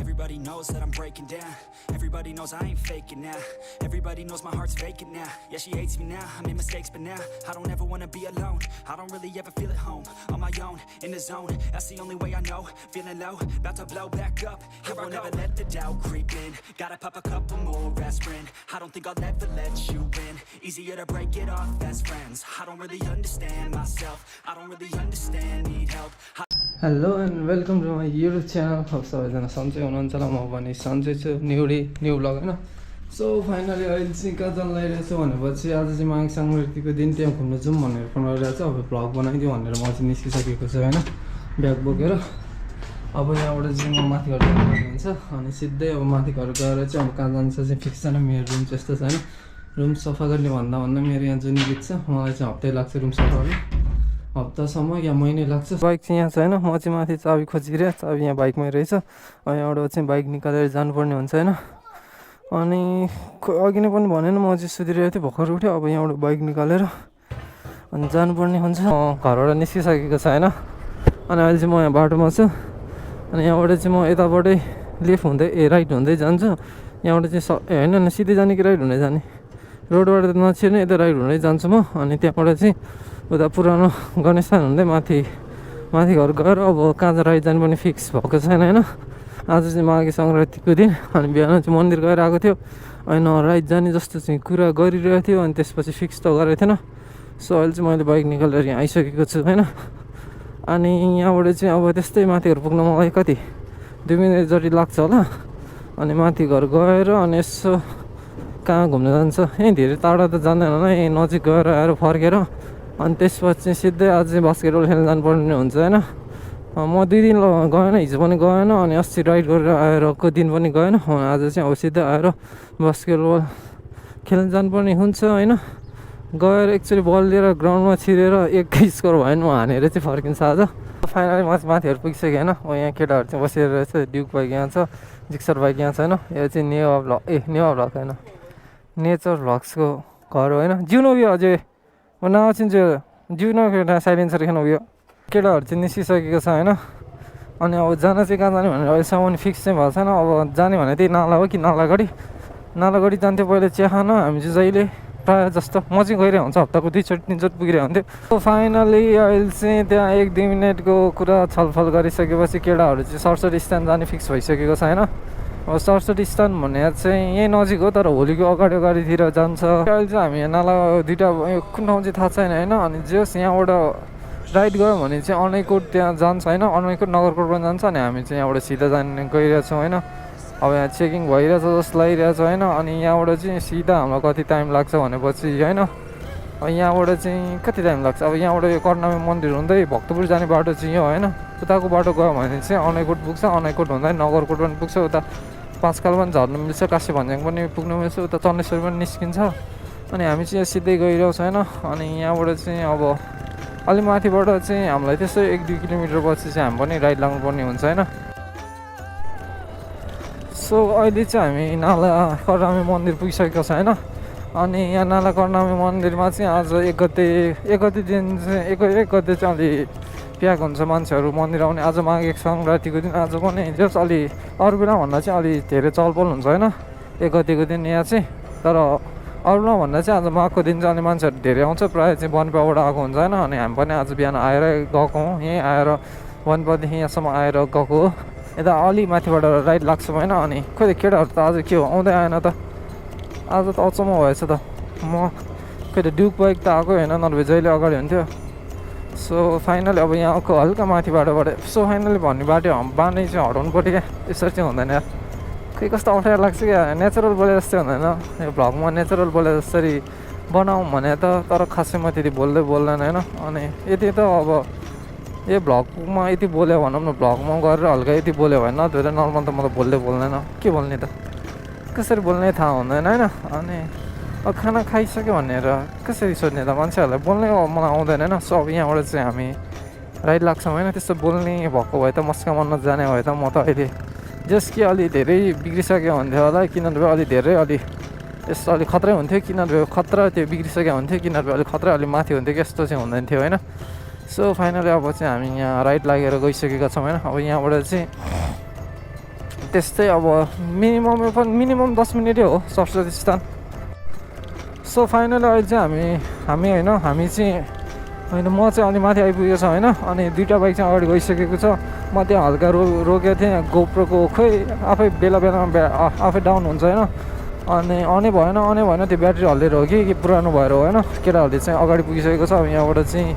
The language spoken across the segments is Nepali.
Everybody knows that I'm breaking down. Everybody knows I ain't faking now. Everybody knows my heart's vacant now. Yeah, she hates me now, I made mistakes but now I don't ever wanna be alone. I don't really ever feel at home. On my own, in the zone, that's the only way I know. Feeling low, about to blow back up. Here I never let the doubt creep in. Gotta pop a couple more aspirin. I don't think I'll ever let you in. Easier to break it off best friends. I don't really understand myself. I don't really understand, need help. Hello and welcome to my YouTube channel. सबैजना सन्चै हुनुहुन्छ होला, म पनि सन्चै छु। न्यू ब्लग होइन। सो फाइनली अहिले चाहिँ कहाँ जान लागिरहेको छु भनेपछि आज चाहिँ माघ सङ्क्रान्तिको दिन त्यहाँ घुम्न जाउँ भनेर फोन गरिरहेको छु। अब भ्लग बनाइदिउँ भनेर म चाहिँ निस्किसकेको छु होइन, ब्याग बोकेर। अब यहाँबाट चाहिँ म माथि घर जानु हुन्छ अनि सिधै अब माथि घर गएर चाहिँ अब कहाँ जान्छ चाहिँ फिक्स छैन। मेरो रुम चाहिँ यस्तो छ होइन, रुम सफा गर्ने भन्दा मेरो यहाँ जुन गीत छ मलाई चाहिँ हप्तै लाग्छ रुम सफा गर्ने, हप्तासम्म या महिनै लाग्छ। बाइक चाहिँ यहाँ छैन, म चाहिँ माथि चाबी खोजिरहेँ, चाबी यहाँ बाइकमै रहेछ। यहाँबाट चाहिँ बाइक निकालेर जानुपर्ने हुन्छ होइन। अनि अघि नै पनि भनेन, म चाहिँ सुतिरहेको थिएँ, भर्खर उठ्यो। अब यहाँबाट बाइक निकालेर अनि जानुपर्ने हुन्छ। घरबाट निस्किसकेको छ होइन। अनि अहिले चाहिँ म यहाँ बाटोमा छु। अनि यहाँबाट चाहिँ म यताबाटै लेफ्ट हुँदै राइट हुँदै जान्छु। यहाँबाट चाहिँ होइन सिधै जाने कि राइट हुँदै जाने, रोडबाट त नछिर्ने, यता राइट हुँदै जान्छु म। अनि त्यहाँबाट चाहिँ उता पुरानो गणेश स्थान हुँदै माथि घर गएर अब कहाँ राइट जानु पनि फिक्स भएको छैन होइन। आज चाहिँ माघे सङ्क्रान्तिको दिन। अनि बिहान चाहिँ मन्दिर गएर आएको थियो, अनि राइट जाने जस्तो चाहिँ कुरा गरिरहेको थियो। अनि त्यसपछि फिक्स त गरेको थिएन। सो अहिले चाहिँ मैले बाइक निकालेर यहाँ आइसकेको छु होइन। अनि यहाँबाट चाहिँ अब त्यस्तै माथि घर पुग्न मलाई कति 2 मिनट जति लाग्छ होला। अनि माथि घर गएर अनि यसो कहाँ घुम्न जान्छ, यहीँ धेरै टाढा त जाँदैन होला, यहीँ नजिक गएर आएर फर्केर अनि त्यसपछि सिधै आज चाहिँ बास्केटबल खेल्न जानुपर्ने हुन्छ होइन। म 2 दिन गएन, हिजो पनि गएन, अनि अस्ति राइड गरेर आएरको दिन पनि गएन। आज चाहिँ अब सिधै आएर बास्केटबल खेल्न जानुपर्ने हुन्छ होइन। गएर एक्चुअली बल लिएर ग्राउन्डमा छिरेर एक स्कोर भयो भने म हानेर चाहिँ फर्किन्छ आज। फाइनली म चाहिँ माथिहरू पुगिसकेँ होइन। यहाँ केटाहरू चाहिँ बसेर रहेछ, ड्युक बाइक यहाँ छ, जिक्सर बाइक यहाँ छैन। यो चाहिँ नेवा भ्लग होइन, नेचर भ्लग्सको घर हो होइन। जिउनु उयो अझै म नचिन्छु, जिउन केटा साइलेन्सर खेल्नु उयो। केटाहरू चाहिँ निस्किसकेको छ होइन। अनि अब जान चाहिँ कहाँ जाने भनेर अहिलेसम्म फिक्स चाहिँ भएको छैन। अब जाने भने त्यही नाला हो कि नालागढी जान्थ्यो पहिला चिया खान। हामी चाहिँ जहिले प्रायः जस्तो म चाहिँ गइरहेको हुन्छ, हप्ताको 2-3 चोटि पुगिरहेको हुन्थ्यो। फाइनली अहिले चाहिँ त्यहाँ 1-2 मिनटको कुरा छलफल गरिसकेपछि केटाहरू चाहिँ सरस्वती स्ट्यान्ड जाने फिक्स भइसकेको छ होइन। अब सरस्वती स्ट्यान्ड भन्ने चाहिँ यहीँ नजिक हो, तर होलीको अगाडितिर जान्छ। अहिले चाहिँ हामी यहाँ नाला दुइटा कुन ठाउँ चाहिँ थाहा छैन होइन। अनि जस यहाँबाट राइट गयो भने चाहिँ अनैकोट त्यहाँ जान्छ होइन, अनैकोट नगरकोट पनि जान्छ। अनि हामी चाहिँ यहाँबाट सिधा जाने गइरहेछौँ होइन। अब यहाँ चेकिङ भइरहेछ जस्तो लागिरहेछ होइन। अनि यहाँबाट चाहिँ सिधा हामीलाई कति टाइम लाग्छ भनेपछि होइन, यहाँबाट चाहिँ कति टाइम लाग्छ। अब यहाँबाट यो कर्णामी मन्दिर हुँदै भक्तपुर जाने बाटो चाहिँ यो होइन। उताको बाटो गयो भने चाहिँ अनैकोट पुग्छ, अनैकोट हुँदै नगरकोट पनि पुग्छ, उता पाँचखाल पनि झर्नु मिल्छ, काशी भन्ज्याङ पनि पुग्नु मिल्छ, उता चन्देश्वर पनि निस्किन्छ। अनि हामी चाहिँ सिधै गइरहेको छैन। अनि यहाँबाट चाहिँ अब अलि माथिबाट चाहिँ हामीलाई त्यस्तै 1-2 किलोमिटर पछि चाहिँ हामी पनि राइड लाग्नुपर्ने हुन्छ होइन। सो अहिले चाहिँ हामी नाला कर्णामी मन्दिर पुगिसकेको छ होइन। अनि यहाँ नाला कर्णामी मन्दिरमा चाहिँ आज 1 गते दिन चाहिँ 1 गते चाहिँ अलि प्याक हुन्छ मान्छेहरू मन्दिर आउने। आज माघे सङ्क्रान्तिको दिन आज पनि जस अलि अरू बेला भन्दा चाहिँ अलि धेरै चलपल हुन्छ होइन 1 गतेको दिन यहाँ चाहिँ। तर अरू बेला भन्दा चाहिँ आज माघको दिन चाहिँ अलि मान्छेहरू धेरै आउँछ, प्रायः चाहिँ वनपाबाट आएको हुन्छ होइन। अनि हामी पनि आज बिहान आएर गएको हौँ, यहीँ आएर वनपादेखि यहाँसम्म आएर गएको हो। यता अलि माथिबाट राइड लाग्छ होइन। अनि खोइ केटाहरू त आज के हो आउँदै आएन त, आज त अचम्म भएछ त। म खोइ त ड्युक बाइक त आएको होइन, नभए जहिले अगाडि हुन्थ्यो। सो फाइनली अब यहाँको हल्का माथि बाटोबाट सो फाइनली भन्ने बाटो चाहिँ हटाउनु पऱ्यो क्या, यसरी चाहिँ हुँदैन यार। खोइ कस्तो अप्ठ्यारो लाग्छ क्या, नेचुरल बोले जस्तै हुँदैन यो भ्लगमा। नेचुरल बोले जसरी बनाऊँ भने त, तर खासै म त्यति बोल्दैन होइन। अनि यति त अब यो भ्लगमा यति बोल्यो भनौँ न, भ्लगमा गरेर हल्का यति बोल्यो भने नत्र नर्मल त म त बोल्दैन, के बोल्ने त, कसरी बोल्ने थाहा हुँदैन होइन। अनि अब खाना खाइसक्यो भनेर कसरी सोध्ने त मान्छेहरूलाई, बोल्नै मलाई आउँदैन होइन। सो अब यहाँबाट चाहिँ हामी राइड लाग्छौँ होइन। त्यस्तो बोल्ने भएको भए त मस्का मन जाने भए त म त अहिले जस कि अलि धेरै बिग्रिसक्यो हुन्थ्यो होला, किनभने अलि यस्तो अलि खतरै हुन्थ्यो, किनभने खतरा त्यो बिग्रिसक्यो हुन्थ्यो, किनभने अलि खतरा अलि माथि हुन्थ्यो कि यस्तो चाहिँ हुँदैन थियो होइन। सो फाइनली अब चाहिँ हामी यहाँ राइड लागेर गइसकेका छौँ होइन। अब यहाँबाट चाहिँ त्यस्तै अब मिनिमम 10 मिनटै हो सरस्वती स्थान। सो फाइनली अहिले चाहिँ हामी चाहिँ होइन म चाहिँ अलि माथि आइपुगेको छ होइन। अनि दुईवटा बाइक चाहिँ अगाडि गइसकेको छ। म त्यहाँ हल्का रोकेको थिएँ गोप्रोको खोइ आफै बेलामा आफै डाउन हुन्छ होइन। अनि अनै भएन त्यो ब्याट्री हल्लेर हो कि पुरानो भएर हो होइन। केटाहरूले चाहिँ अगाडि पुगिसकेको छ। अब यहाँबाट चाहिँ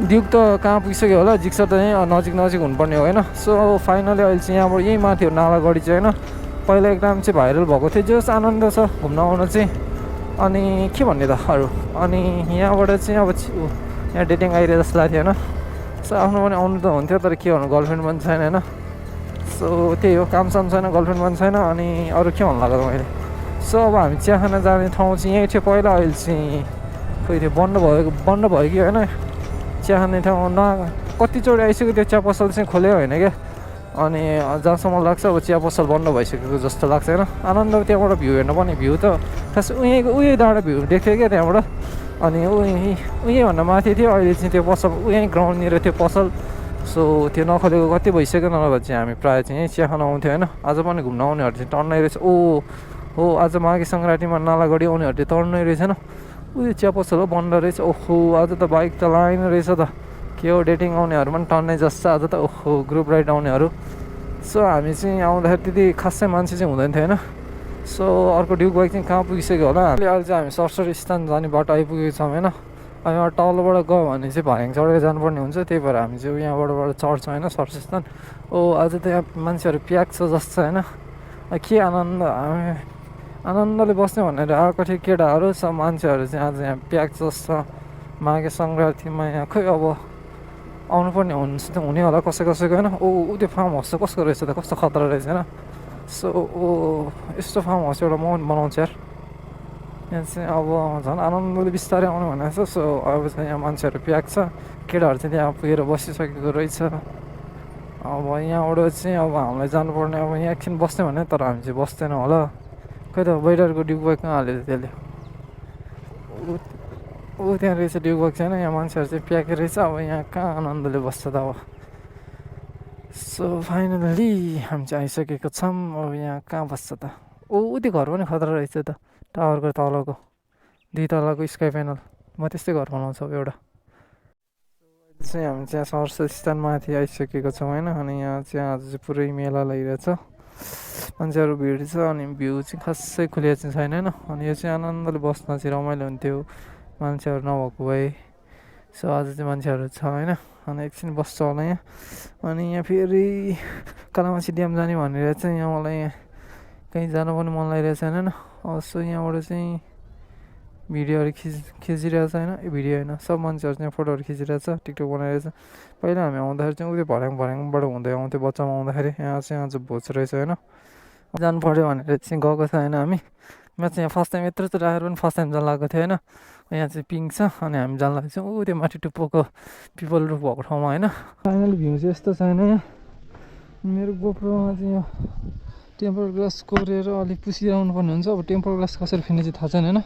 ड्युक त कहाँ पुगिसक्यो होला, जिक्सर त यहीँ नजिक हुनुपर्ने हो होइन। सो फाइनली अहिले चाहिँ यहाँबाट यहीँ माथि हो नालागढी चाहिँ होइन। पहिला एकदम चाहिँ भाइरल भएको थियो, जस आनन्द छ घुम्न आउन चाहिँ। अनि के भन्ने त अरू, अनि यहाँबाट चाहिँ अब यहाँ डेटिङ आइरहेको जस्तो लाग्थ्यो होइन। सो आफ्नो पनि आउनु त हुन्थ्यो, तर के भन्नु गर्लफ्रेन्ड पनि छैन होइन। सो त्यही हो, कामसाम छैन, गर्लफ्रेन्ड पनि छैन। अनि अरू के भन्नु लाग्यो मैले। सो अब हामी चिया खान जाने ठाउँ चाहिँ यहीँ थियो पहिला, अहिले चाहिँ खोइ त्यो बन्द भयो कि होइन। चिया खाने ठाउँ कतिचोटि आइसक्यो, त्यो चिया पसल चाहिँ खोल्यो होइन क्या। अनि जहाँसम्म लाग्छ अब चिया पसल बन्द भइसकेको जस्तो लाग्छ होइन। आनन्द त्यहाँबाट भ्यू हेर्न पनि, भ्यू त खास उहीँ डाँडा भ्यू देख्थ्यो क्या त्यहाँबाट। अनि उहीँभन्दा माथि थियो, अहिले चाहिँ त्यो पसल उहीँ ग्राउन्डनिर त्यो पसल। सो त्यो नखोलेको कति भइसक्यो, नभए चाहिँ हामी प्रायः चाहिँ यहीँ चिया खान आउँथ्यो होइन। आज पनि घुम्न आउनेहरू चाहिँ टर्नै रहेछ। हो आज माघे सङ्क्रान्तिमा नालागढी आउनेहरू चाहिँ टर्नै रहेछ होइन। उयो चिया पसल हो, बन्द रहेछ। ओहो आज त बाइक त लाइन रहेछ त, के हो डेटिङ आउनेहरू पनि टर्नै जस्तो आज त। ओहो ग्रुप राइड आउनेहरू। सो हामी चाहिँ आउँदाखेरि त्यति खासै मान्छे चाहिँ हुँदैन थियो होइन। सो अर्को ड्युक बाइक चाहिँ कहाँ पुगिसक्यो होला। अहिले चाहिँ हामी सरस्वती स्थान जाने बाटो आइपुगेको छौँ होइन। अब यहाँ तलबाट गयो भने चाहिँ भाइङ चढेर जानुपर्ने हुन्छ, त्यही भएर हामी चाहिँ यहाँबाट चढ्छौँ होइन सरस्वती स्थान। आज त यहाँ मान्छेहरू प्याक छ जस्तो होइन। के आनन्दले बस्ने भनेर आएको थियो केटाहरू, सब मान्छेहरू चाहिँ आज यहाँ प्याक जस्तो। माघे सङ्क्रान्तिमा यहाँ खोइ अब आउनुपर्ने हुने होला कसैको होइन। त्यो फार्म हाउस चाहिँ कसको रहेछ त, कस्तो खतरा रहेछ होइन। सो यस्तो फार्म हाउस एउटा म पनि बनाउँछु यार। यहाँ चाहिँ अब झन् आनन्दले बिस्तारै आउनु भनेको छ। सो अब चाहिँ यहाँ मान्छेहरू प्याक छ, केटाहरू चाहिँ त्यहाँ पुगेर बसिसकेको रहेछ। अब यहाँबाट चाहिँ अब हामीलाई जानुपर्ने, अब यहाँ एकछिन बस्ने भने, तर हामी चाहिँ बस्दैनौँ होला। खै त बैडरको ड्युक बाइक कहाँ हाल्यो त्यसले। त्यहाँ रहेछ ड्युक बाइक छैन, यहाँ मान्छेहरू चाहिँ प्याकै रहेछ। अब यहाँ कहाँ आनन्दले बस्छ त अब। सो फाइनली हामी चाहिँ आइसकेको छौँ। अब यहाँ कहाँ बस्छ त। त्यो घर पनि खतरा रहेछ त, टावरको तलको 2 तलाको स्काई प्यानल। म त्यस्तै घर बनाउँछु अब एउटा। चाहिँ हामी चाहिँ सरस्वती स्थान माथि आइसकेको छौँ होइन। अनि यहाँ चाहिँ आज चाहिँ पुरै मेला लागिरहेछ, मान्छेहरू भिड छ। अनि भ्यू चाहिँ खासै खुलेको चाहिँ छैन होइन। अनि यो चाहिँ आनन्दले बस्न चाहिँ रमाइलो हुन्थ्यो मान्छेहरू नभएको भए। सो आज चाहिँ मान्छेहरू छ होइन। अनि एकछिन बस्छ होला यहाँ। अनि यहाँ फेरि कालामाची ड्याम जाने भनेर चाहिँ यहाँ मलाई यहाँ कहीँ जानु पनि मन लागिरहेको छैन होइन। सो यहाँबाट चाहिँ भिडियोहरू खिचिरहेको छ होइन। भिडियो होइन, सब मान्छेहरू चाहिँ फोटोहरू खिचिरहेको छ, टिकटक बनाइरहेछ। पहिला हामी आउँदाखेरि चाहिँ उयो भर्याङबाट हुँदै आउँथ्यो बच्चामा आउँदाखेरि। यहाँ चाहिँ आज भोज रहेछ होइन, जानु पऱ्यो भनेर चाहिँ गएको छ होइन हामी। म चाहिँ यहाँ फर्स्ट टाइम यत्रो राखेर पनि फर्स्ट टाइम जान लागेको थियो होइन। यहाँ चाहिँ पिङ्क छ, अनि हामी जान लागेको छौँ त्यो माथि टुप्पोको पिपल रुख भएको ठाउँमा होइन। फाइनली भ्यू चाहिँ यस्तो छैन यहाँ। मेरो गोप्रोमा चाहिँ यो टेम्पर ग्लास कोरेर अलिक पुसिरहनु पर्ने हुन्छ। अब टेम्पर ग्लास कसरी फेर्ने चाहिँ थाहा छैन होइन।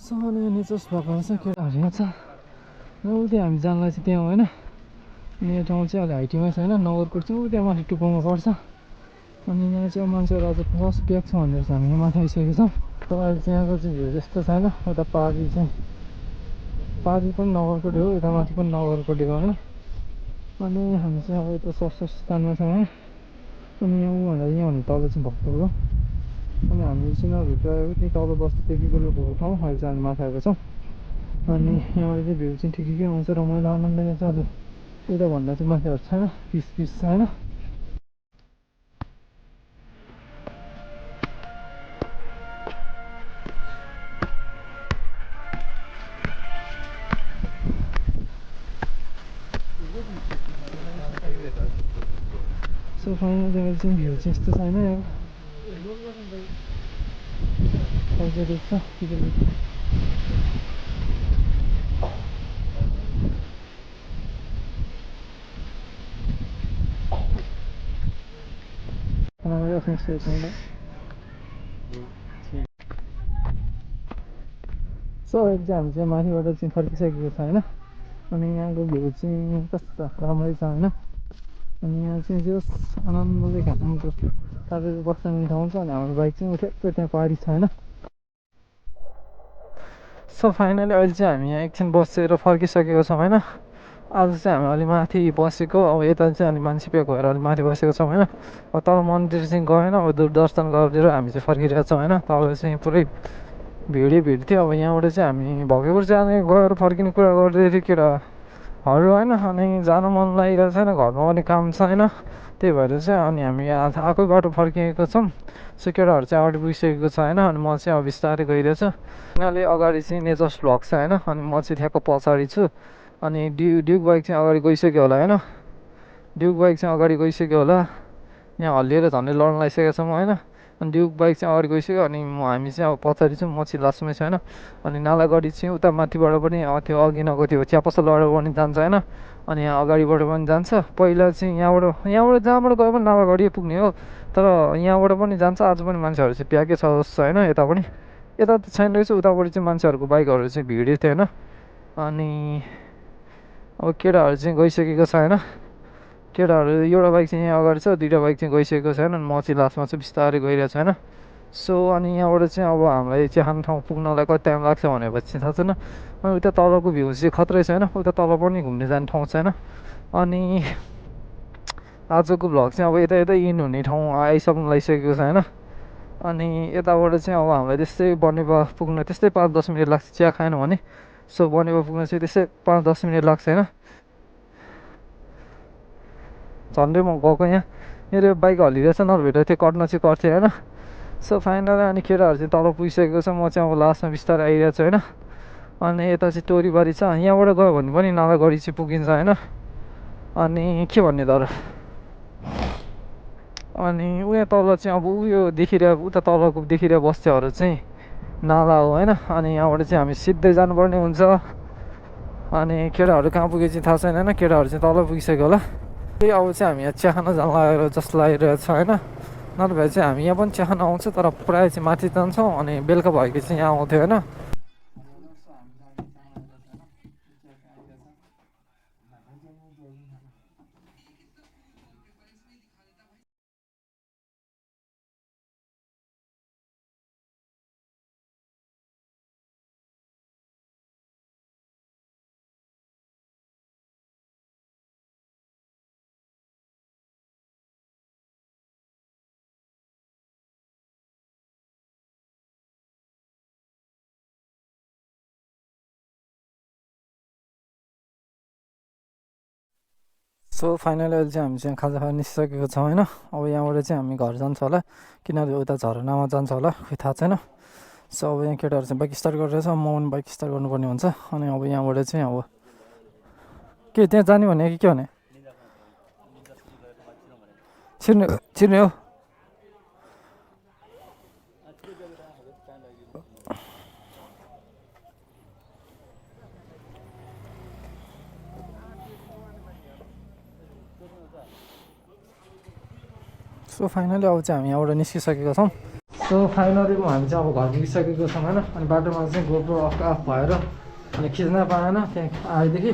अनि नेचर्स भएको रहेछ, केटाहरू यहाँ छ। त्यहाँ हामी जानलाई चाहिँ त्यहाँ होइन। अनि यो ठाउँ चाहिँ अहिले हाइटीमै छैन, नगरकोट चाहिँ त्यहाँ माथि टुप्पोमा पर्छ। अनि यहाँ चाहिँ मान्छेहरू आज फर्स्ट प्याक छ भनेर चाहिँ हामी यहाँ माथि आइसकेको छौँ। तर अहिले चाहिँ यहाँको चाहिँ भ्यू त्यस्तो छैन। उता पारी पनि नगरकोटे हो, यता माथि पनि नगरकोटे हो होइन। अनि हामी चाहिँ अब यता सरस्वती स्थानमा छौँ है। अनि यहाँभन्दा तल चाहिँ भक्तपुर हो। अनि हामी सिनेमाभित्र त्यही तल बस्तीदेखिको लोकहरूको ठाउँ, अहिले चाहिँ हामी माथि आएको छौँ। अनि यहाँबाट चाहिँ भ्यू चाहिँ ठिकै आउँछ, रमाइलो आनन्द छ। अब यता भन्दा चाहिँ मान्छेहरू छैन, पिस छ होइन। सो फाइनल चाहिँ भ्यू चाहिँ यस्तो छैन यहाँ। देख्छ सो अहिले चाहिँ हामी चाहिँ माथिबाट चाहिँ फर्किसकेको छ होइन। अनि यहाँको भ्यू चाहिँ कस्तो राम्रै छ होइन। अनि यहाँ चाहिँ जस आनन्दले घामको तपाईँको बस्न मिल्ने ठाउँ छ अनि हाम्रो बाइक चाहिँ ठ्याक्कै त्यहाँ पारी छ होइन सो फाइनली अहिले चाहिँ हामी यहाँ एकछिन बसेर फर्किसकेको छौँ होइन आज चाहिँ हामी अलि माथि बसेको अब यता चाहिँ अलि मान्छे प्याक भएर अलि माथि बसेको छौँ होइन अब तल मन्दिर चाहिँ गएन अब दर्शन गरेर हामी चाहिँ फर्किरहेको छौँ होइन तल चाहिँ पुरै भिड थियो अब यहाँबाट चाहिँ हामी भकेपुर जाने गएर फर्किने कुरा गर्दै थियो केटाहरू होइन अनि जानु मन लागिरहेको छैन घरमा पनि काम छ होइन त्यही भएर चाहिँ अनि हामी आएकै बाटो फर्किएको छौँ सो केटाहरू चाहिँ अगाडि पुगिसकेको छ होइन अनि म चाहिँ अब बिस्तारै गइरहेछु यिनीहरूले अगाडि चाहिँ नेचर्स भ्लग छ होइन अनि म चाहिँ ठ्याक्क पछाडि छु अनि ड्युक बाइक चाहिँ अगाडि गइसक्यो होला होइन ड्युक बाइक चाहिँ अगाडि गइसक्यो होला यहाँ हल्लिएर झन्डै लड्न लागिसकेको छौँ होइन अनि ड्युक बाइक चाहिँ अगाडि गइसक्यो अनि हामी चाहिँ अब पछाडि छौँ म चाहिँ लास्टमै छु होइन अनि नालागढी चाहिँ उता माथिबाट पनि त्यो अघि नगएको त्यो चियापसलबाट पनि जान्छ होइन अनि यहाँ अगाडिबाट पनि जान्छ पहिला चाहिँ यहाँबाट जहाँबाट गयो पनि नालागढी पुग्ने हो तर यहाँबाट पनि जान्छ आज पनि मान्छेहरू चाहिँ प्याकै छ जस्तो होइन यता पनि यता त छैन रहेछ उतापट्टि चाहिँ मान्छेहरूको बाइकहरू चाहिँ भिडै थियो होइन अनि अब केटाहरू चाहिँ गइसकेको छ होइन केटाहरू एउटा बाइक चाहिँ यहाँ अगाडि छ दुईवटा बाइक चाहिँ गइसकेको छैन अनि म चाहिँ लास्टमा चाहिँ बिस्तारै गइरहेको छु होइन सो अनि यहाँबाट चाहिँ अब हामीलाई चिया खाने ठाउँ पुग्नलाई कति टाइम लाग्छ भनेपछि थाहा छैन अनि उता तलको भ्यू चाहिँ खत्रै छ होइन उता तल पनि घुम्ने जाने ठाउँ छ होइन अनि आजको भ्लग चाहिँ अब यता यता इन हुने ठाउँ आइसक्नु लागिसकेको छ होइन अनि यताबाट चाहिँ अब हामीलाई त्यस्तै बनेपा पुग्न त्यस्तै 5-10 मिनट लाग्छ चिया खाएन भने सो बनेपा पुग्न चाहिँ त्यस्तै 5-10 मिनट लाग्छ होइन झन्डै म गएको यहाँ मेरो बाइक हल्लिरहेछ नभएर त्यो कट्न चाहिँ कट्थेँ होइन सो फाइनल अनि केटाहरू चाहिँ तल पुगिसकेको छ म चाहिँ अब लास्टमा बिस्तारै आइरहेको छु होइन अनि यता चाहिँ टोरीबारी छ यहाँबाट गयो भने पनि नालागढी चाहिँ पुगिन्छ होइन अनि के भन्ने तर अनि उयो तल चाहिँ अब उयो देखिरहेको उता तलको देखिरहेको बस्तीहरू चाहिँ नाला हो होइन अनि यहाँबाट चाहिँ हामी सिधै जानुपर्ने हुन्छ अनि केटाहरू कहाँ पुगे चाहिँ थाहा छैन होइन केटाहरू चाहिँ तल पुगिसक्यो होला त्यही अब चाहिँ हामी यहाँ चिया खान जान लागेर जस्तो लागिरहेको छ होइन नभए चाहिँ हामी यहाँ पनि चिया खान आउँछ तर प्रायः चाहिँ माथि जान्छौँ अनि बेलुका भएको चाहिँ यहाँ आउँथ्यो होइन सो फाइनली अहिले चाहिँ हामी चाहिँ खाजा खान निस्किसकेको छौँ होइन अब यहाँबाट चाहिँ हामी घर जान्छ होला किनभने उता झरनामा जान्छ होला खोइ थाहा छैन सो अब यहाँ केटाहरू चाहिँ बाइक स्टार्ट गरिरहेछ म पनि बाइक स्टार्ट गर्नुपर्ने हुन्छ अनि अब यहाँबाट चाहिँ अब के त्यहाँ जाने भने कि के भने छिर्ने हो सो फाइनली अब चाहिँ हामी यहाँबाट निस्किसकेका छौँ सो फाइनली हामी चाहिँ अब घर पुगिसकेको छौँ होइन अनि बाटोमा चाहिँ गोप्रो अफ भएर अनि खिच्न पाएन त्यहाँ आएदेखि